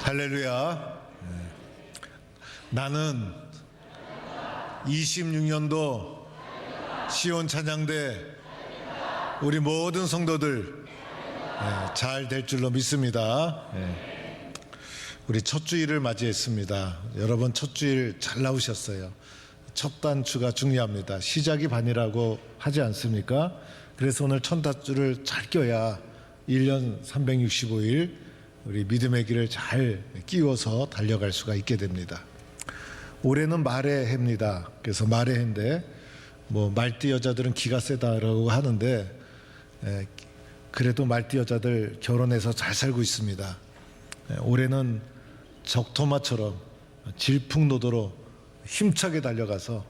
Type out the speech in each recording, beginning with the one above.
할렐루야. 나는 26년도 시온 찬양대 우리 모든 성도들 잘 될 줄로 믿습니다. 우리 첫 주일을 맞이했습니다. 여러분 첫 주일 잘 나오셨어요. 첫 단추가 중요합니다. 시작이 반이라고 하지 않습니까? 그래서 오늘 첫 단추를 잘 껴야 1년 365일 우리 믿음의 길을 잘 끼워서 달려갈 수가 있게 됩니다. 올해는 말의 해입니다. 그래서 말의 해인데 말띠 여자들은 기가 세다라고 하는데 그래도 말띠 여자들 결혼해서 잘 살고 있습니다. 올해는 적토마처럼 질풍노도로 힘차게 달려가서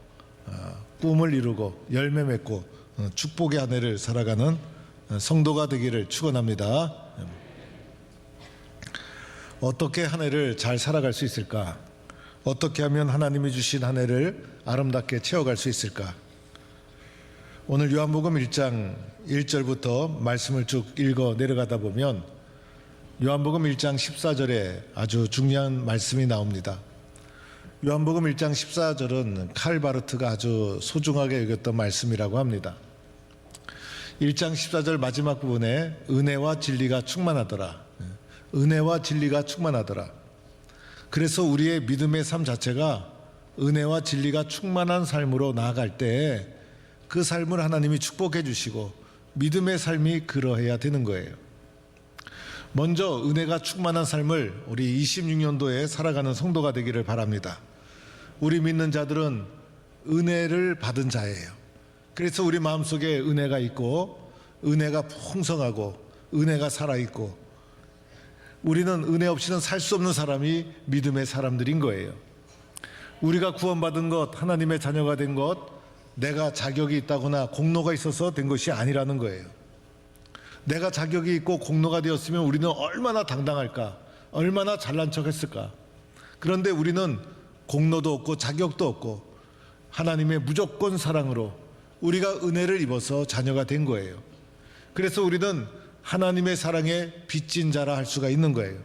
꿈을 이루고 열매 맺고 축복의 한 해를 살아가는 성도가 되기를 축원합니다. 어떻게 한 해를 잘 살아갈 수 있을까? 어떻게 하면 하나님이 주신 한 해를 아름답게 채워갈 수 있을까? 오늘 요한복음 1장 1절부터 말씀을 쭉 읽어 내려가다 보면 요한복음 1장 14절에 아주 중요한 말씀이 나옵니다. 요한복음 1장 14절은 칼 바르트가 아주 소중하게 여겼던 말씀이라고 합니다. 1장 14절 마지막 부분에 은혜와 진리가 충만하더라. 은혜와 진리가 충만하더라. 그래서 우리의 믿음의 삶 자체가 은혜와 진리가 충만한 삶으로 나아갈 때 그 삶을 하나님이 축복해 주시고 믿음의 삶이 그러해야 되는 거예요. 먼저 은혜가 충만한 삶을 우리 26년도에 살아가는 성도가 되기를 바랍니다. 우리 믿는 자들은 은혜를 받은 자예요. 그래서 우리 마음속에 은혜가 있고 은혜가 풍성하고 은혜가 살아있고 우리는 은혜 없이는 살 수 없는 사람이 믿음의 사람들인 거예요. 우리가 구원받은 것, 하나님의 자녀가 된 것, 내가 자격이 있다거나 공로가 있어서 된 것이 아니라는 거예요. 내가 자격이 있고 공로가 되었으면 우리는 얼마나 당당할까, 얼마나 잘난 척했을까. 그런데 우리는 공로도 없고 자격도 없고 하나님의 무조건 사랑으로 우리가 은혜를 입어서 자녀가 된 거예요. 그래서 우리는 하나님의 사랑에 빚진 자라 할 수가 있는 거예요.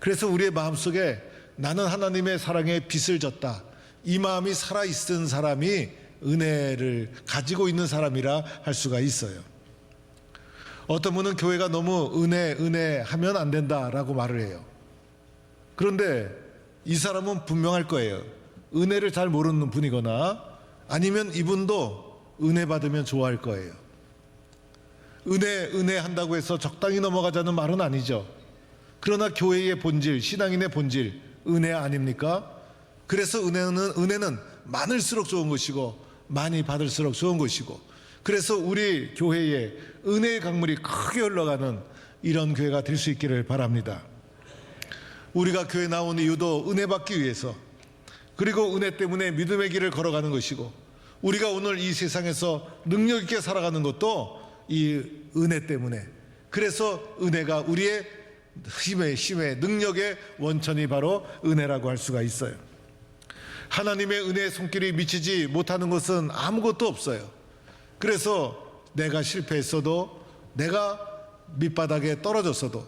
그래서 우리의 마음속에 나는 하나님의 사랑에 빚을 졌다, 이 마음이 살아있는 사람이 은혜를 가지고 있는 사람이라 할 수가 있어요. 어떤 분은 교회가 너무 은혜 하면 안 된다라고 말을 해요. 그런데 이 사람은 분명할 거예요. 은혜를 잘 모르는 분이거나 아니면 이분도 은혜 받으면 좋아할 거예요. 은혜 한다고 해서 적당히 넘어가자는 말은 아니죠. 그러나 교회의 본질, 신앙인의 본질, 은혜 아닙니까? 그래서 은혜는 많을수록 좋은 것이고 많이 받을수록 좋은 것이고, 그래서 우리 교회에 은혜의 강물이 크게 흘러가는 이런 교회가 될 수 있기를 바랍니다. 우리가 교회 나온 이유도 은혜 받기 위해서, 그리고 은혜 때문에 믿음의 길을 걸어가는 것이고, 우리가 오늘 이 세상에서 능력 있게 살아가는 것도 이 은혜 때문에, 그래서 은혜가 우리의 힘의 능력의 원천이 바로 은혜라고 할 수가 있어요. 하나님의 은혜의 손길이 미치지 못하는 것은 아무것도 없어요. 그래서 내가 실패했어도, 내가 밑바닥에 떨어졌어도,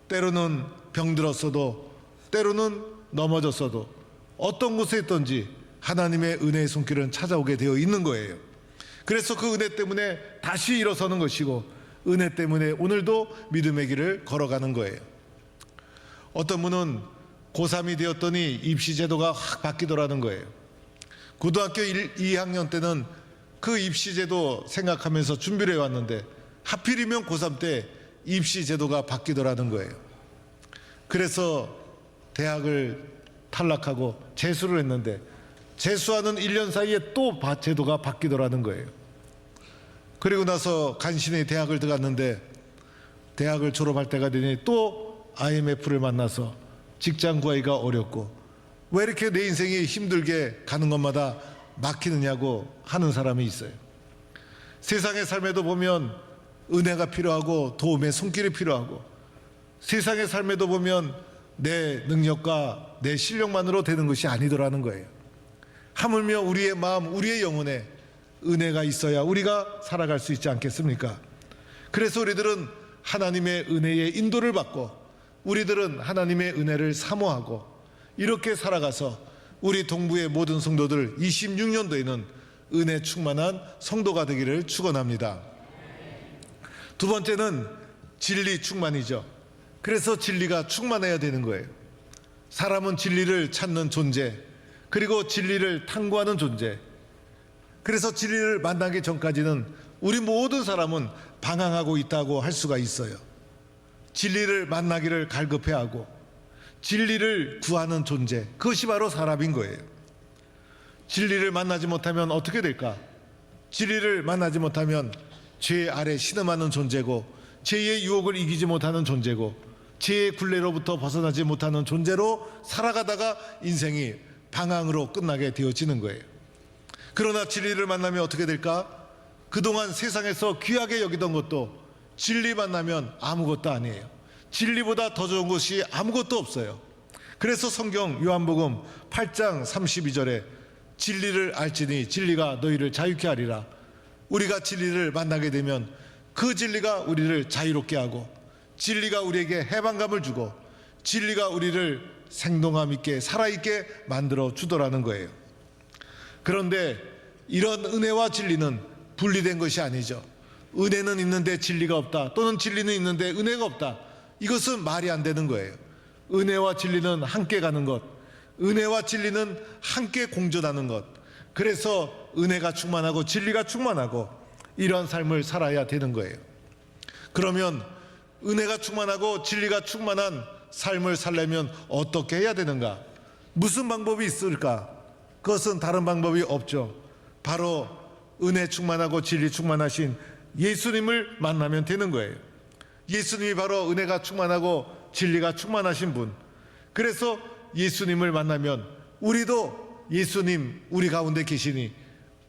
때로는 병들었어도, 때로는 넘어졌어도, 어떤 곳에 있든지 하나님의 은혜의 손길은 찾아오게 되어 있는 거예요. 그래서 그 은혜 때문에 다시 일어서는 것이고, 은혜 때문에 오늘도 믿음의 길을 걸어가는 거예요. 어떤 분은 고3이 되었더니 입시제도가 확 바뀌더라는 거예요. 고등학교 2학년 때는 그 입시제도 생각하면서 준비를 해왔는데 하필이면 고3 때 입시제도가 바뀌더라는 거예요. 그래서 대학을 탈락하고 재수를 했는데 재수하는 1년 사이에 또 제도가 바뀌더라는 거예요. 그리고 나서 간신히 대학을 들어갔는데 대학을 졸업할 때가 되니 또 IMF를 만나서 직장 구하기가 어렵고, 왜 이렇게 내 인생이 힘들게 가는 것마다 막히느냐고 하는 사람이 있어요. 세상의 삶에도 보면 은혜가 필요하고 도움의 손길이 필요하고, 세상의 삶에도 보면 내 능력과 내 실력만으로 되는 것이 아니더라는 거예요. 하물며 우리의 마음, 우리의 영혼에 은혜가 있어야 우리가 살아갈 수 있지 않겠습니까? 그래서 우리들은 하나님의 은혜의 인도를 받고 우리들은 하나님의 은혜를 사모하고 이렇게 살아가서 우리 동부의 모든 성도들 26년도에는 은혜 충만한 성도가 되기를 축원합니다. 두 번째는 진리 충만이죠. 그래서 진리가 충만해야 되는 거예요. 사람은 진리를 찾는 존재, 그리고 진리를 탐구하는 존재. 그래서 진리를 만나기 전까지는 우리 모든 사람은 방황하고 있다고 할 수가 있어요. 진리를 만나기를 갈급해하고 진리를 구하는 존재, 그것이 바로 사람인 거예요. 진리를 만나지 못하면 어떻게 될까? 진리를 만나지 못하면 죄 아래 신음하는 존재고, 죄의 유혹을 이기지 못하는 존재고, 죄의 굴레로부터 벗어나지 못하는 존재로 살아가다가 인생이 방황으로 끝나게 되어지는 거예요. 그러나 진리를 만나면 어떻게 될까? 그동안 세상에서 귀하게 여기던 것도 진리 만나면 아무것도 아니에요. 진리보다 더 좋은 것이 아무것도 없어요. 그래서 성경 요한복음 8장 32절에 진리를 알지니 진리가 너희를 자유케 하리라. 우리가 진리를 만나게 되면 그 진리가 우리를 자유롭게 하고, 진리가 우리에게 해방감을 주고, 진리가 우리를 생동함 있게 살아있게 만들어 주더라는 거예요. 그런데 이런 은혜와 진리는 분리된 것이 아니죠. 은혜는 있는데 진리가 없다, 또는 진리는 있는데 은혜가 없다, 이것은 말이 안 되는 거예요. 은혜와 진리는 함께 가는 것, 은혜와 진리는 함께 공존하는 것. 그래서 은혜가 충만하고 진리가 충만하고 이런 삶을 살아야 되는 거예요. 그러면 은혜가 충만하고 진리가 충만한 삶을 살려면 어떻게 해야 되는가? 무슨 방법이 있을까? 그것은 다른 방법이 없죠. 바로 은혜 충만하고 진리 충만하신 예수님을 만나면 되는 거예요. 예수님이 바로 은혜가 충만하고 진리가 충만하신 분. 그래서 예수님을 만나면 우리도 예수님 우리 가운데 계시니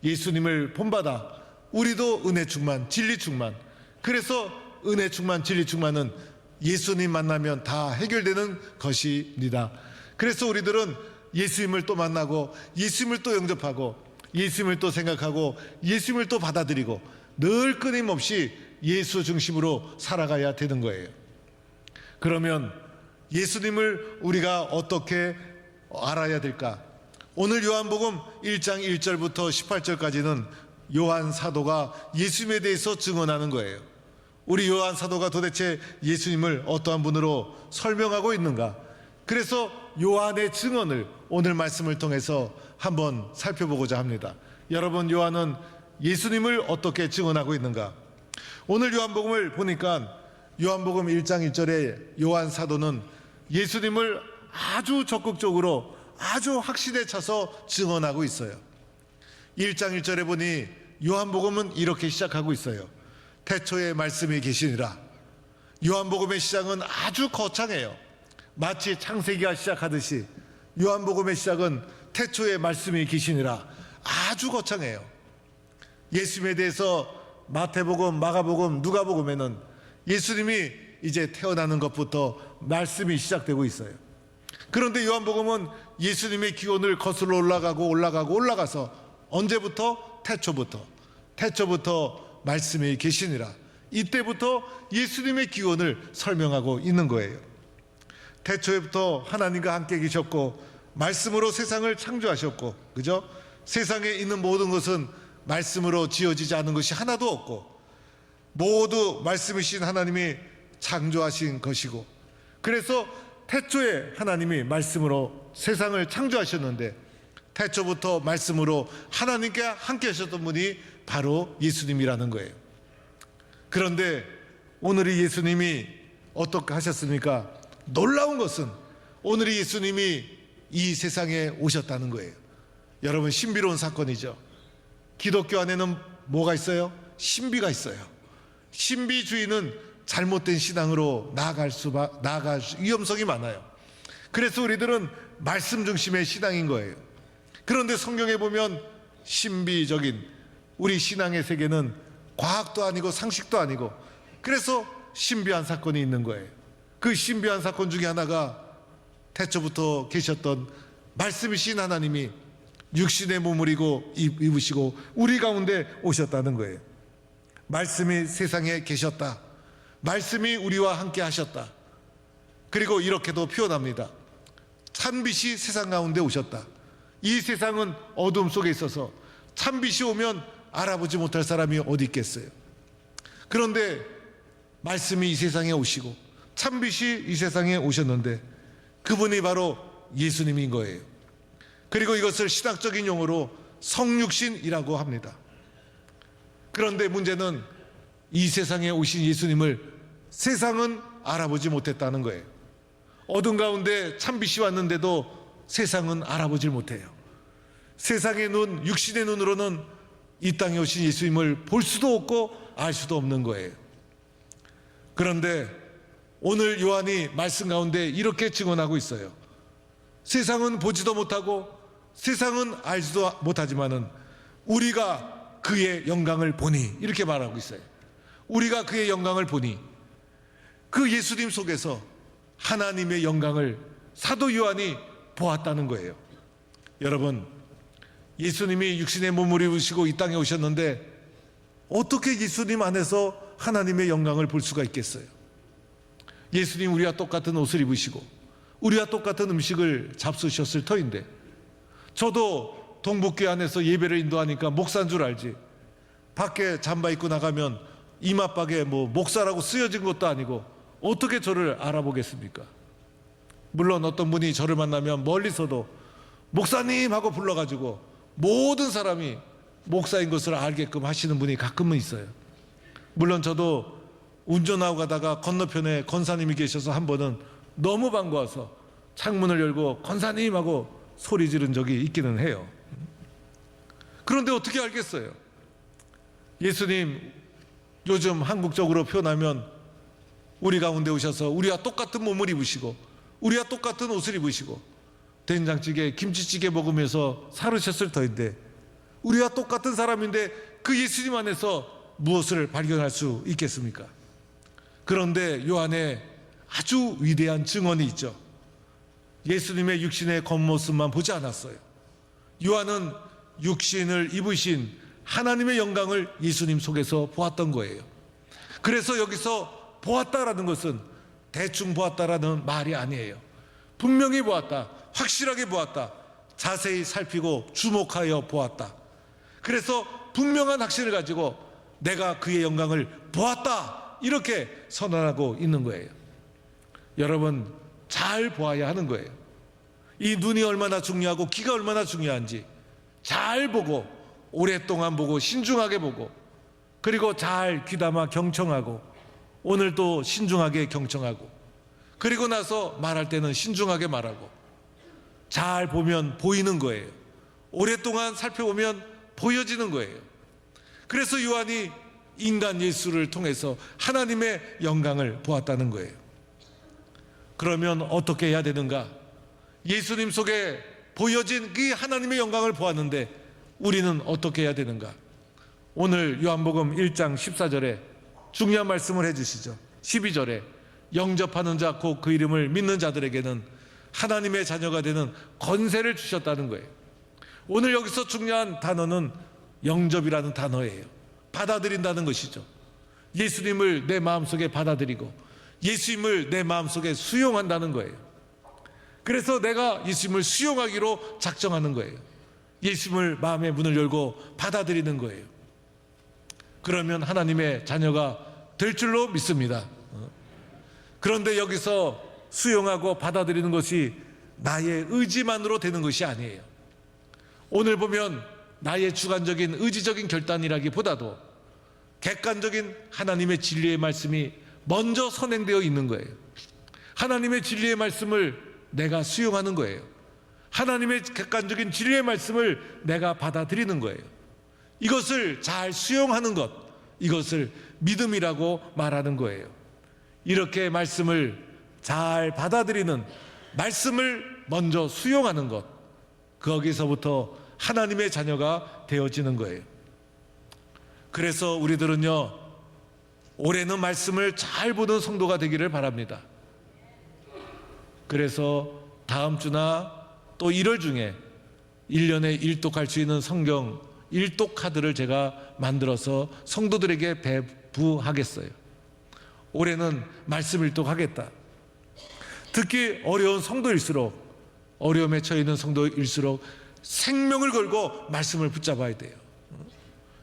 예수님을 본받아 우리도 은혜 충만, 진리 충만. 그래서 은혜 충만, 진리 충만은 예수님 만나면 다 해결되는 것입니다. 그래서 우리들은 예수님을 또 만나고 예수님을 또 영접하고 예수님을 또 생각하고 예수님을 또 받아들이고 늘 끊임없이 예수 중심으로 살아가야 되는 거예요. 그러면 예수님을 우리가 어떻게 알아야 될까? 오늘 요한복음 1장 1절부터 18절까지는 요한 사도가 예수님에 대해서 증언하는 거예요. 우리 요한 사도가 도대체 예수님을 어떠한 분으로 설명하고 있는가? 그래서 요한의 증언을 오늘 말씀을 통해서 한번 살펴보고자 합니다. 여러분, 요한은 예수님을 어떻게 증언하고 있는가? 오늘 요한복음을 보니까 요한복음 1장 1절에 요한 사도는 예수님을 아주 적극적으로 아주 확신에 차서 증언하고 있어요. 1장 1절에 보니 요한복음은 이렇게 시작하고 있어요. 태초에 말씀이 계시니라. 요한복음의 시작은 아주 거창해요. 마치 창세기가 시작하듯이 요한복음의 시작은 태초에 말씀이 계시니라. 아주 거창해요. 예수님에 대해서 마태복음, 마가복음, 누가복음에는 예수님이 이제 태어나는 것부터 말씀이 시작되고 있어요. 그런데 요한복음은 예수님의 기원을 거슬러 올라가서 언제부터? 태초부터 말씀이 계시니라. 이때부터 예수님의 기원을 설명하고 있는 거예요. 태초에부터 하나님과 함께 계셨고 말씀으로 세상을 창조하셨고, 그죠? 세상에 있는 모든 것은 말씀으로 지어지지 않은 것이 하나도 없고 모두 말씀이신 하나님이 창조하신 것이고, 그래서 태초에 하나님이 말씀으로 세상을 창조하셨는데 태초부터 말씀으로 하나님께 함께 하셨던 분이 바로 예수님이라는 거예요. 그런데 오늘의 예수님이 어떻게 하셨습니까? 놀라운 것은 오늘의 예수님이 이 세상에 오셨다는 거예요. 여러분, 신비로운 사건이죠. 기독교 안에는 뭐가 있어요? 신비가 있어요. 신비주의는 잘못된 신앙으로 나아갈 위험성이 많아요. 그래서 우리들은 말씀 중심의 신앙인 거예요. 그런데 성경에 보면 신비적인 우리 신앙의 세계는 과학도 아니고 상식도 아니고, 그래서 신비한 사건이 있는 거예요. 그 신비한 사건 중에 하나가 태초부터 계셨던 말씀이신 하나님이 육신의 몸을 입으시고 우리 가운데 오셨다는 거예요. 말씀이 세상에 계셨다. 말씀이 우리와 함께 하셨다. 그리고 이렇게도 표현합니다. 찬빛이 세상 가운데 오셨다. 이 세상은 어둠 속에 있어서 찬빛이 오면 알아보지 못할 사람이 어디 있겠어요. 그런데 말씀이 이 세상에 오시고 찬빛이 이 세상에 오셨는데 그분이 바로 예수님인 거예요. 그리고 이것을 신학적인 용어로 성육신이라고 합니다. 그런데 문제는 이 세상에 오신 예수님을 세상은 알아보지 못했다는 거예요. 어둠 가운데 찬빛이 왔는데도 세상은 알아보질 못해요. 세상의 눈, 육신의 눈으로는 이 땅에 오신 예수님을 볼 수도 없고 알 수도 없는 거예요. 그런데 오늘 요한이 말씀 가운데 이렇게 증언하고 있어요. 세상은 보지도 못하고 세상은 알지도 못하지만은 우리가 그의 영광을 보니, 이렇게 말하고 있어요. 우리가 그의 영광을 보니, 그 예수님 속에서 하나님의 영광을 사도 요한이 보았다는 거예요. 여러분, 예수님이 육신의 몸을 입으시고 이 땅에 오셨는데 어떻게 예수님 안에서 하나님의 영광을 볼 수가 있겠어요? 예수님 우리와 똑같은 옷을 입으시고 우리와 똑같은 음식을 잡수셨을 터인데, 저도 동북교회 안에서 예배를 인도하니까 목사인 줄 알지, 밖에 잠바 입고 나가면 이마박에 목사라고 쓰여진 것도 아니고 어떻게 저를 알아보겠습니까? 물론 어떤 분이 저를 만나면 멀리서도 목사님 하고 불러가지고 모든 사람이 목사인 것을 알게끔 하시는 분이 가끔은 있어요. 물론 저도 운전하고 가다가 건너편에 권사님이 계셔서 한 번은 너무 반가워서 창문을 열고 권사님 하고 소리 지른 적이 있기는 해요. 그런데 어떻게 알겠어요? 예수님 요즘 한국적으로 표현하면 우리 가운데 오셔서 우리와 똑같은 몸을 입으시고 우리와 똑같은 옷을 입으시고 된장찌개, 김치찌개 먹으면서 살으셨을 터인데 우리와 똑같은 사람인데 그 예수님 안에서 무엇을 발견할 수 있겠습니까? 그런데 요한에 아주 위대한 증언이 있죠. 예수님의 육신의 겉모습만 보지 않았어요. 요한은 육신을 입으신 하나님의 영광을 예수님 속에서 보았던 거예요. 그래서 여기서 보았다라는 것은 대충 보았다라는 말이 아니에요. 분명히 보았다, 확실하게 보았다, 자세히 살피고 주목하여 보았다. 그래서 분명한 확신을 가지고 내가 그의 영광을 보았다, 이렇게 선언하고 있는 거예요. 여러분, 잘 보아야 하는 거예요. 이 눈이 얼마나 중요하고 귀가 얼마나 중요한지 잘 보고, 오랫동안 보고, 신중하게 보고, 그리고 잘 귀담아 경청하고, 오늘도 신중하게 경청하고, 그리고 나서 말할 때는 신중하게 말하고, 잘 보면 보이는 거예요. 오랫동안 살펴보면 보여지는 거예요. 그래서 요한이 인간 예수를 통해서 하나님의 영광을 보았다는 거예요. 그러면 어떻게 해야 되는가? 예수님 속에 보여진 그 하나님의 영광을 보았는데 우리는 어떻게 해야 되는가? 오늘 요한복음 1장 14절에 중요한 말씀을 해주시죠. 12절에 영접하는 자 곧 그 이름을 믿는 자들에게는 하나님의 자녀가 되는 권세를 주셨다는 거예요. 오늘 여기서 중요한 단어는 영접이라는 단어예요. 받아들인다는 것이죠. 예수님을 내 마음속에 받아들이고 예수님을 내 마음속에 수용한다는 거예요. 그래서 내가 예수님을 수용하기로 작정하는 거예요. 예수님을 마음의 문을 열고 받아들이는 거예요. 그러면 하나님의 자녀가 될 줄로 믿습니다. 그런데 여기서 수용하고 받아들이는 것이 나의 의지만으로 되는 것이 아니에요. 오늘 보면 나의 주관적인 의지적인 결단이라기보다도 객관적인 하나님의 진리의 말씀이 먼저 선행되어 있는 거예요. 하나님의 진리의 말씀을 내가 수용하는 거예요. 하나님의 객관적인 진리의 말씀을 내가 받아들이는 거예요. 이것을 잘 수용하는 것, 이것을 믿음이라고 말하는 거예요. 이렇게 말씀을 잘 받아들이는, 말씀을 먼저 수용하는 것, 거기서부터 하나님의 자녀가 되어지는 거예요. 그래서 우리들은요, 올해는 말씀을 잘 보는 성도가 되기를 바랍니다. 그래서 다음 주나 또 1월 중에 1년에 일독할 수 있는 성경 일독 카드를 제가 만들어서 성도들에게 배부하겠어요. 올해는 말씀 일독하겠다. 듣기 어려운 성도일수록, 어려움에 처해 있는 성도일수록 생명을 걸고 말씀을 붙잡아야 돼요.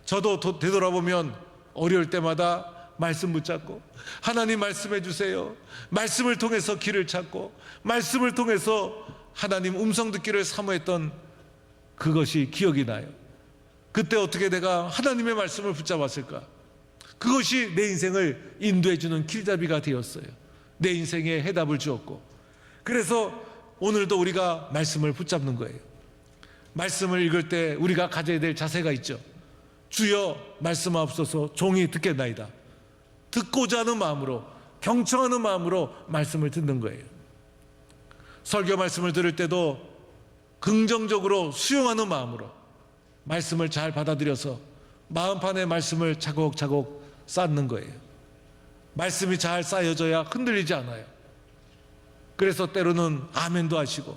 저도 되돌아보면 어려울 때마다 말씀 붙잡고, 하나님 말씀해 주세요, 말씀을 통해서 길을 찾고, 말씀을 통해서 하나님 음성 듣기를 사모했던 그것이 기억이 나요. 그때 어떻게 내가 하나님의 말씀을 붙잡았을까? 그것이 내 인생을 인도해 주는 길잡이가 되었어요. 내 인생에 해답을 주었고, 그래서 오늘도 우리가 말씀을 붙잡는 거예요. 말씀을 읽을 때 우리가 가져야 될 자세가 있죠. 주여 말씀하옵소서, 종이 듣겠나이다. 듣고자 하는 마음으로, 경청하는 마음으로 말씀을 듣는 거예요. 설교 말씀을 들을 때도 긍정적으로 수용하는 마음으로 말씀을 잘 받아들여서 마음판에 말씀을 차곡차곡 쌓는 거예요. 말씀이 잘 쌓여져야 흔들리지 않아요. 그래서 때로는 아멘도 하시고,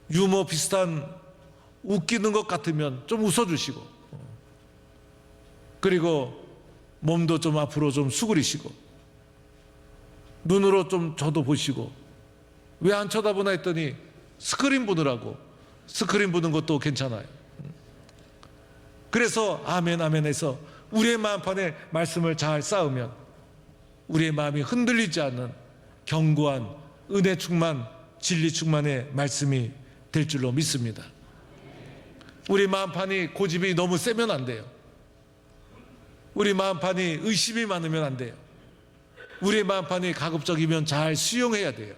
유머 비슷한 웃기는 것 같으면 좀 웃어주시고, 그리고 몸도 좀 앞으로 좀 수그리시고, 눈으로 좀 저도 보시고, 왜 안 쳐다보나 했더니 스크린 보느라고, 스크린 보는 것도 괜찮아요. 그래서 아멘 아멘 해서 우리의 마음판에 말씀을 잘 쌓으면 우리의 마음이 흔들리지 않는 견고한 은혜 충만, 진리 충만의 말씀이 될 줄로 믿습니다. 우리 마음판이 고집이 너무 세면 안 돼요. 우리 마음판이 의심이 많으면 안 돼요. 우리 마음판이 가급적이면 잘 수용해야 돼요.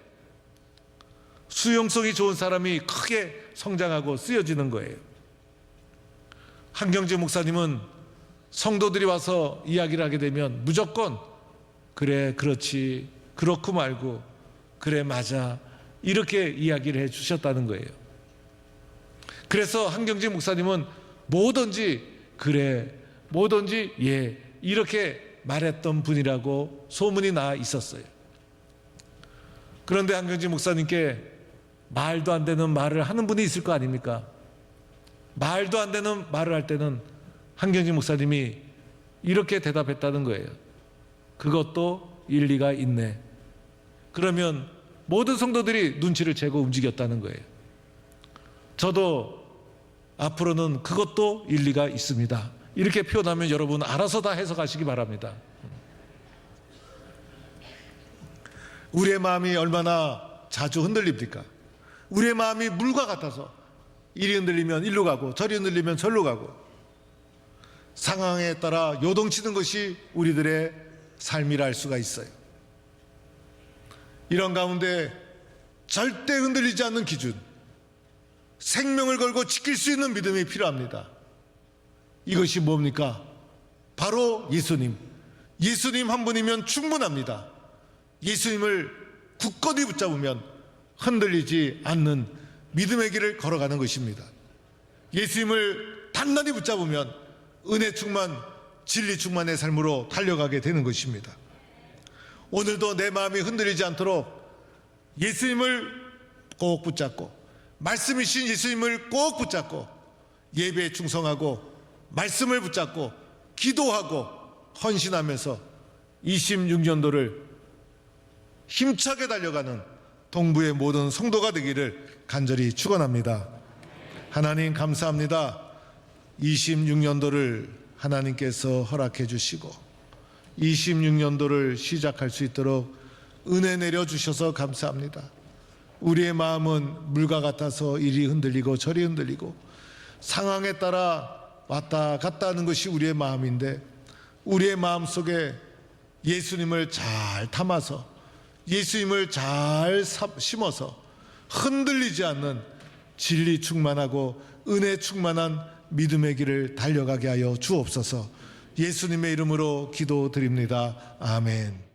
수용성이 좋은 사람이 크게 성장하고 쓰여지는 거예요. 한경재 목사님은 성도들이 와서 이야기를 하게 되면 무조건 그래, 그렇지, 그렇고 말고, 그래, 맞아, 이렇게 이야기를 해 주셨다는 거예요. 그래서 한경재 목사님은 뭐든지 그래, 뭐든지 예, 이렇게 말했던 분이라고 소문이 나 있었어요. 그런데 한경재 목사님께 말도 안 되는 말을 하는 분이 있을 거 아닙니까? 말도 안 되는 말을 할 때는 한경재 목사님이 이렇게 대답했다는 거예요. 그것도 일리가 있네. 그러면 모든 성도들이 눈치를 채고 움직였다는 거예요. 저도 앞으로는 그것도 일리가 있습니다, 이렇게 표현하면 여러분 알아서 다 해석하시기 바랍니다. 우리의 마음이 얼마나 자주 흔들립니까? 우리의 마음이 물과 같아서 이리 흔들리면 일로 가고 저리 흔들리면 절로 가고, 상황에 따라 요동치는 것이 우리들의 삶이라 할 수가 있어요. 이런 가운데 절대 흔들리지 않는 기준, 생명을 걸고 지킬 수 있는 믿음이 필요합니다. 이것이 뭡니까? 바로 예수님. 예수님 한 분이면 충분합니다. 예수님을 굳건히 붙잡으면 흔들리지 않는 믿음의 길을 걸어가는 것입니다. 예수님을 단단히 붙잡으면 은혜 충만, 진리 충만의 삶으로 달려가게 되는 것입니다. 오늘도 내 마음이 흔들리지 않도록 예수님을 꼭 붙잡고, 말씀이신 예수님을 꼭 붙잡고, 예배에 충성하고 말씀을 붙잡고 기도하고 헌신하면서 26년도를 힘차게 달려가는 동부의 모든 성도가 되기를 간절히 축원합니다. 하나님 감사합니다. 26년도를 하나님께서 허락해 주시고 26년도를 시작할 수 있도록 은혜 내려주셔서 감사합니다. 우리의 마음은 물과 같아서 이리 흔들리고 저리 흔들리고 상황에 따라 왔다 갔다 하는 것이 우리의 마음인데, 우리의 마음 속에 예수님을 잘 담아서 예수님을 잘 심어서 흔들리지 않는 진리 충만하고 은혜 충만한 믿음의 길을 달려가게 하여 주옵소서. 예수님의 이름으로 기도드립니다. 아멘.